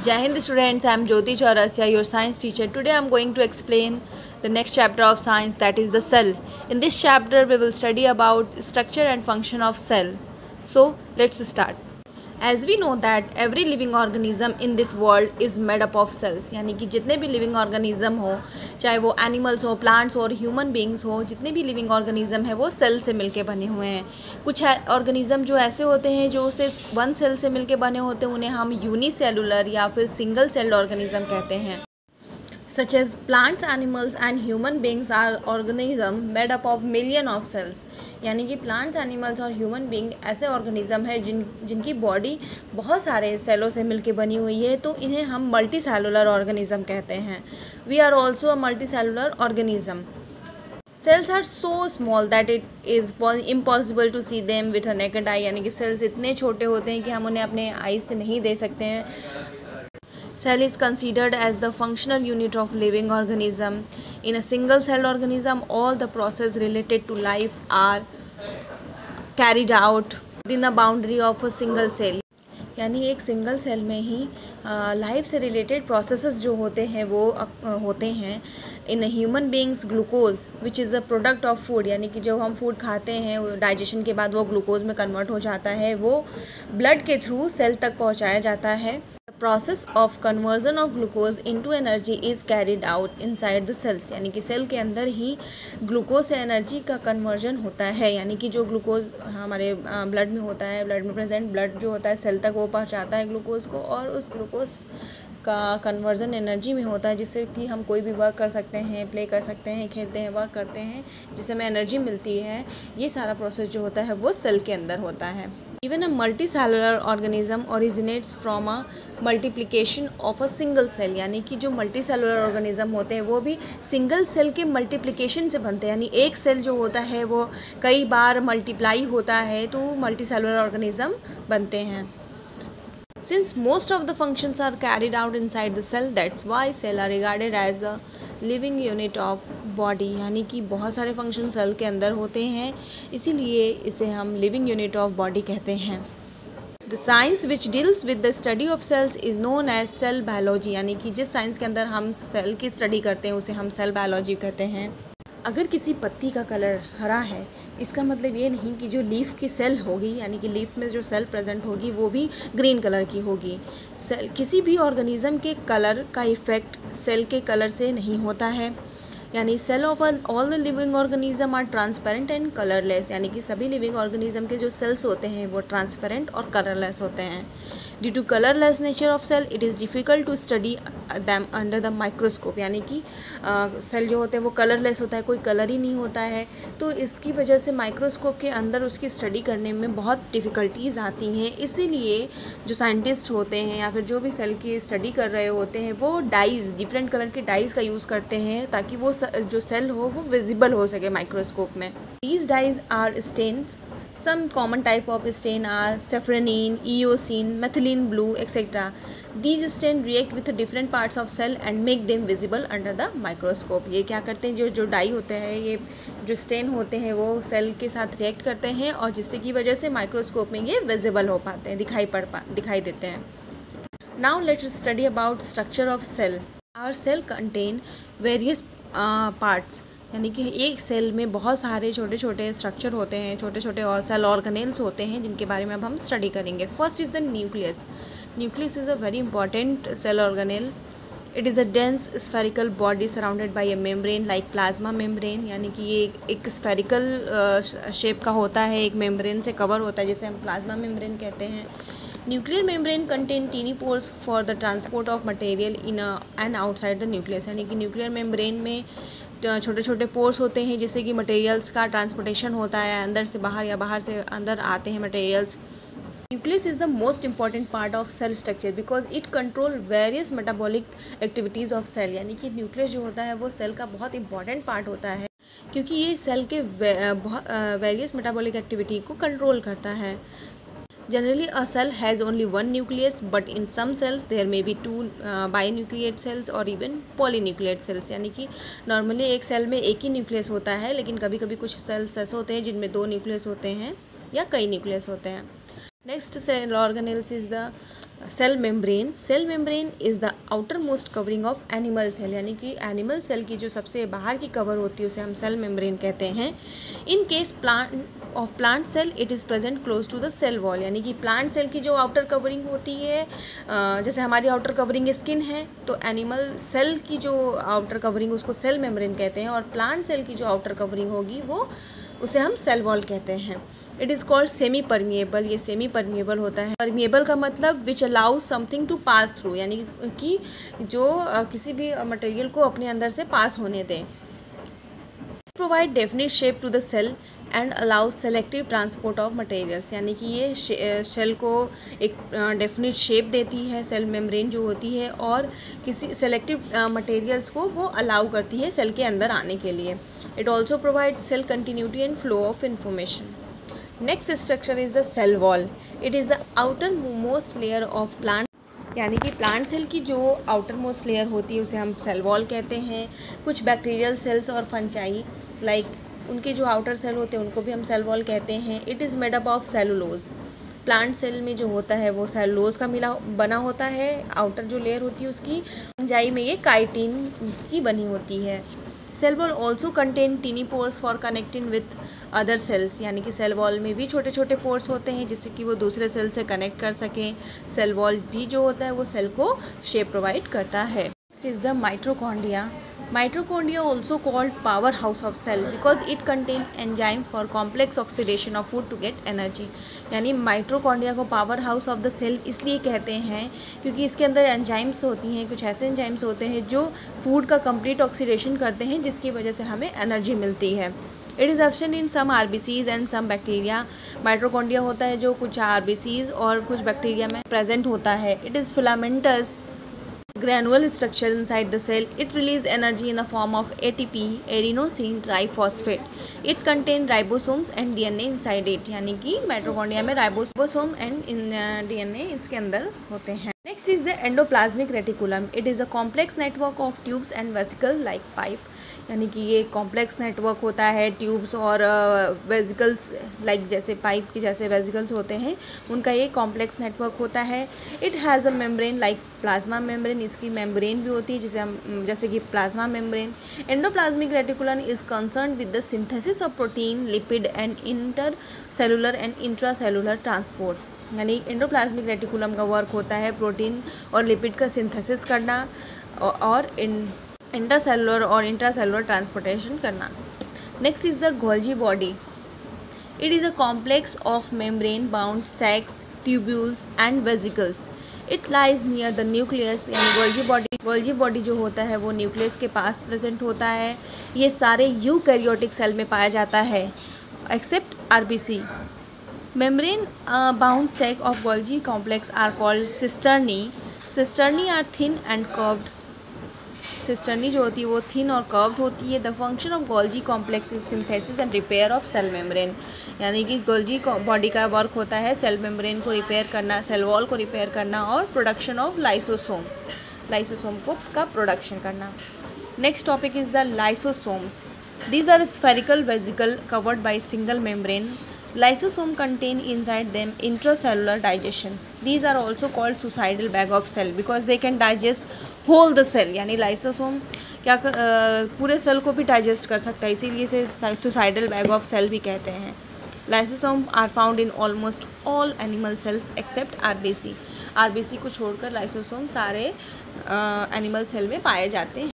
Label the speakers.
Speaker 1: Jai Hind students, I am Jyoti Chaurasya, your science teacher. Today I am going to explain the next chapter of science, that is the cell. In this chapter we will study about structure and function of cell. So let's start. As we know that every living organism in this world is made up of cells, यानी कि जितने भी living organism हो, चाहे वो animals हो, plants हो और ह्यूमन बींग्स हो, जितने भी लिविंग ऑर्गेनिज्म है वो सेल से मिलके बने हुए हैं। कुछ ऑर्गेनिज्म जो ऐसे होते हैं जो सिर्फ वन सेल से मिलके बने होते हैं, उन्हें हम यूनिसेलुलर या फिर सिंगल सेल्ड ऑर्गेनिज्म कहते हैं। Such as plants, animals and human beings are organism made up of million of cells, यानी कि प्लांट्स, एनिमल्स और ह्यूमन बींग ऐसे ऑर्गेनिज्म है जिनकी बॉडी बहुत सारे सेलों से मिलके बनी हुई है, तो इन्हें हम मल्टी सेलुलर ऑर्गेनिज्म कहते हैं। We are also a multicellular organism. Cells are so small that it is impossible to see them with a naked eye, यानी कि सेल्स इतने छोटे होते हैं कि हम उन्हें अपने आईज से नहीं देख सकते हैं। Cell is considered as the functional unit of living organism. In a single celled organism, all the processes related to life are carried out within the boundary of a single cell. यानी एक single cell में ही life से related processes जो होते हैं वो होते हैं। In human beings glucose which is a product of food, यानी कि जो हम फूड खाते हैं डाइजेशन के बाद वो ग्लूकोज में कन्वर्ट हो जाता है, वो ब्लड के थ्रू सेल तक पहुंचाया जाता है। The process of conversion of glucose into energy is carried out inside the cells, यानी कि सेल के अंदर ही ग्लूकोज से एनर्जी का कन्वर्जन होता है। यानी कि जो ग्लूकोज हमारे ब्लड में होता है, ब्लड में प्रेजेंट ब्लड जो होता है सेल तक वो पहुंचाता है ग्लूकोज को, और उस ग्लूकोज का कन्वर्जन एनर्जी में होता है, जिससे कि हम कोई भी वर्क कर सकते हैं, प्ले कर सकते हैं, खेलते हैं, वर्क करते हैं, जिससे हमें एनर्जी मिलती है। ये सारा प्रोसेस जो होता है वो सेल के अंदर होता है। Even a multicellular organism originates from a multiplication of a single cell, यानी कि जो मल्टी सेलुलर ऑर्गेनिज्म होते हैं वो भी सिंगल सेल के मल्टीप्लिकेशन से बनते हैं, यानी एक सेल जो होता है वो कई बार मल्टीप्लाई होता है तो मल्टी सेलुलर ऑर्गेनिज्म बनते हैं। Since most of the functions are carried out inside the cell, that's why cell are regarded as a living unit of body, यानी कि बहुत सारे फंक्शन सेल के अंदर होते हैं, इसीलिए इसे हम लिविंग यूनिट ऑफ बॉडी कहते हैं। The science which deals with the study of cells is known as cell biology, यानी कि जिस साइंस के अंदर हम सेल की स्टडी करते हैं उसे हम सेल बायोलॉजी कहते हैं। अगर किसी पत्ती का कलर हरा है, इसका मतलब ये नहीं कि जो लीफ की सेल होगी, यानी कि लीफ में जो सेल प्रेजेंट होगी वो भी ग्रीन कलर की होगी। सेल किसी भी ऑर्गेनिज्म के कलर का इफ़ेक्ट सेल के कलर से नहीं होता है, यानी cell of all the living organism are transparent and colourless, यानी कि सभी लिविंग ऑर्गेनिज्म के जो सेल्स होते हैं वो ट्रांसपेरेंट और कलरलेस होते हैं। Due to colourless nature of cell it is difficult to study them under the microscope, यानी कि सेल जो होते हैं वो कलरलेस होता है, कोई कलर ही नहीं होता है, तो इसकी वजह से माइक्रोस्कोप के अंदर उसकी स्टडी करने में बहुत डिफ़िकल्टीज़ आती हैं। इसीलिए जो साइंटिस्ट होते हैं या फिर जो भी सेल की स्टडी कर रहे होते हैं वो डाइज़, डिफरेंट कलर के डाइज़ का यूज़ करते हैं ताकि वो जो सेल हो वो विजिबल हो सके माइक्रोस्कोप में। These dyes are stains. Some common type of stain are safranin, eosine, methylene blue, etc. These stains react with different parts of cell and make them visible under the microscope. ये क्या करते हैं, जो die होते हैं, ये जो stand होते हैं वो सेल के साथ रिएक्ट करते हैं और जिससे की वजह से माइक्रोस्कोप में ये विजिबल हो पाते हैं, दिखाई देते हैं। Now let's study about structure of cell. Our cell contain various parts, यानी कि एक सेल में बहुत सारे छोटे छोटे स्ट्रक्चर होते हैं, छोटे छोटे और सेल ऑर्गेनेल्स होते हैं जिनके बारे में अब हम स्टडी करेंगे। First is the nucleus. Nucleus is a very important cell organelle. It is a dense spherical body surrounded by a membrane like plasma membrane, यानी कि ये एक स्फेरिकल शेप का होता है, एक मेम्ब्रेन से कवर होता है जिसे हम प्लाज्मा मेम्ब्रेन कहते हैं। Nuclear membrane contain tiny pores for the transport of material in and outside the nucleus, यानी कि न्यूक्लियर मेम्ब्रेन में छोटे छोटे पोर्स होते हैं जिससे कि मटेरियल्स का ट्रांसपोर्टेशन होता है, अंदर से बाहर या बाहर से अंदर आते हैं materials. Nucleus is the most important part of cell structure because it control various metabolic activities of cell, यानी कि न्यूक्लियस जो होता है वो सेल का बहुत इंपॉर्टेंट पार्ट होता है क्योंकि ये सेल के वेरियस मेटाबॉलिक एक्टिविटी को कंट्रोल करता है। Generally, a cell has only one nucleus, but in some cells there may be two binucleate cells or even polynucleate cells, यानी कि नॉर्मली एक सेल में एक ही न्यूक्लियस होता है, लेकिन कभी कभी कुछ सेल्स ऐसे होते हैं जिनमें दो न्यूक्लियस होते हैं या कई न्यूक्लियस होते हैं। Next cell organelles is the cell membrane. Cell membrane is the outermost covering of animal cell, यानी कि एनिमल सेल की जो सबसे बाहर की कवर होती है उसे हम सेल मेम्ब्रेन कहते हैं. In case plant cell it is present close to the cell wall, यानी कि प्लांट सेल की जो आउटर कवरिंग होती है, जैसे हमारी आउटर कवरिंग स्किन है, तो एनिमल सेल की जो आउटर कवरिंग उसको सेल मेम्ब्रेन कहते हैं, और प्लांट सेल की जो आउटर कवरिंग होगी वो उसे हम सेल वॉल कहते हैं. It is called semipermeable. ये सेमी परमिएबल होता है. परमिएबल का मतलब which allows something to pass through, यानी कि जो किसी भी मटेरियल को अपने अंदर से पास होने दें. Provide definite shape to the cell and allows selective transport of materials, यानी कि ये सेल को एक डेफिनिट शेप देती है, सेल मेम्ब्रेन जो होती है, और किसी सेलेक्टिव मटेरियल्स को वो अलाउ करती है सेल के अंदर आने के लिए. It also provide cell continuity and flow of information. Next structure is the cell wall. It is the outermost layer of plant, यानी कि प्लांट सेल की जो आउटर मोस्ट लेयर होती है उसे हम सेल वॉल कहते हैं. कुछ बैक्टीरियल सेल्स और फंजाई लाइक उनके जो आउटर सेल होते हैं उनको भी हम सेल वॉल कहते हैं. It is made up of cellulose. Plant cell में जो होता है वो सेलुलोज का बना होता है. आउटर जो लेयर होती है उसकी, फंजाई में ये काइटिन की बनी होती है. Cell wall also contain tiny pores for connecting with other cells, यानी कि सेल वॉल में भी छोटे छोटे पोर्स होते हैं जिससे कि वो दूसरे सेल से कनेक्ट कर सकें. सेल वॉल भी जो होता है वो सेल को शेप प्रोवाइड करता है. Next is the mitochondria. Mitochondria also called powerhouse of cell because it contain enzyme for complex oxidation of food to get energy. यानी माइटोकॉन्ड्रिया को powerhouse of the cell इसलिए कहते हैं क्योंकि इसके अंदर एंजाइम्स होती हैं, कुछ ऐसे एंजाइम्स होते हैं जो फूड का कंप्लीट ऑक्सीडेशन करते हैं जिसकी वजह से हमें एनर्जी मिलती है. It is absent in some RBCs and some bacteria. Mitochondria होता है जो कुछ आरबीसीज और कुछ बैक्टीरिया में प्रेजेंट होता है. It is filamentous granular structure inside the cell. It releases energy in the form of ATP, adenosine triphosphate. It contains ribosomes and DNA inside it, यानी कि माइटोकॉन्ड्रिया में राइबोसोम एंड DNA इसके अंदर होते हैं. Next is the endoplasmic reticulum. It is a complex network of tubes and vesicle like pipe, यानी कि ये कॉम्प्लेक्स नेटवर्क होता है ट्यूब्स और वेसिकल्स लाइक जैसे पाइप के जैसे वेसिकल्स होते हैं उनका ये कॉम्प्लेक्स नेटवर्क होता है. It has a membrane like plasma membrane. इसकी मेम्ब्रेन भी होती है जिसे हम जैसे कि plasma membrane. Endoplasmic reticulum is concern with the synthesis of protein, lipid and inter cellular and intra cellular transport, यानी एंडोप्लाज्मिक रेटिकुलम का वर्क होता है प्रोटीन और लिपिड का सिंथेसिस करना और इंटरसेलुलर और इंट्रासेलुलर ट्रांसपोर्टेशन करना. Next is the Golgi body. It is a complex of membrane bound sacs, tubules and vesicles. It lies near the nucleus, यानी गोल्जी बॉडी जो होता है वो न्यूक्लियस के पास प्रेजेंट होता है. ये सारे यूकैरियोटिक सेल में पाया जाता है except RBC. Membrane bound sac of Golgi complex are called cisternae. Cisternae are thin and curved. Cisternae जो होती है वो थिन और कर्व्ड होती है. The function of Golgi complex is synthesis and repair of cell membrane, यानी कि Golgi body का वर्क होता है सेल मेम्ब्रेन को रिपेयर करना, सेल वॉल को रिपेयर करना और प्रोडक्शन ऑफ लाइसोसोम का प्रोडक्शन करना. Next topic is the lysosomes. These are spherical vesicle covered by single membrane. Lysosome contain inside them intracellular digestion. These are also called suicidal bag of cell because they can digest whole the cell. यानी lysosome क्या पूरे cell को भी digest कर सकता है, इसीलिए इसे सुसाइडल बैग ऑफ सेल भी कहते हैं. Lysosome are found in almost all animal cells except RBC. RBC को छोड़कर लाइसोसोम सारे एनिमल सेल में पाए जाते हैं.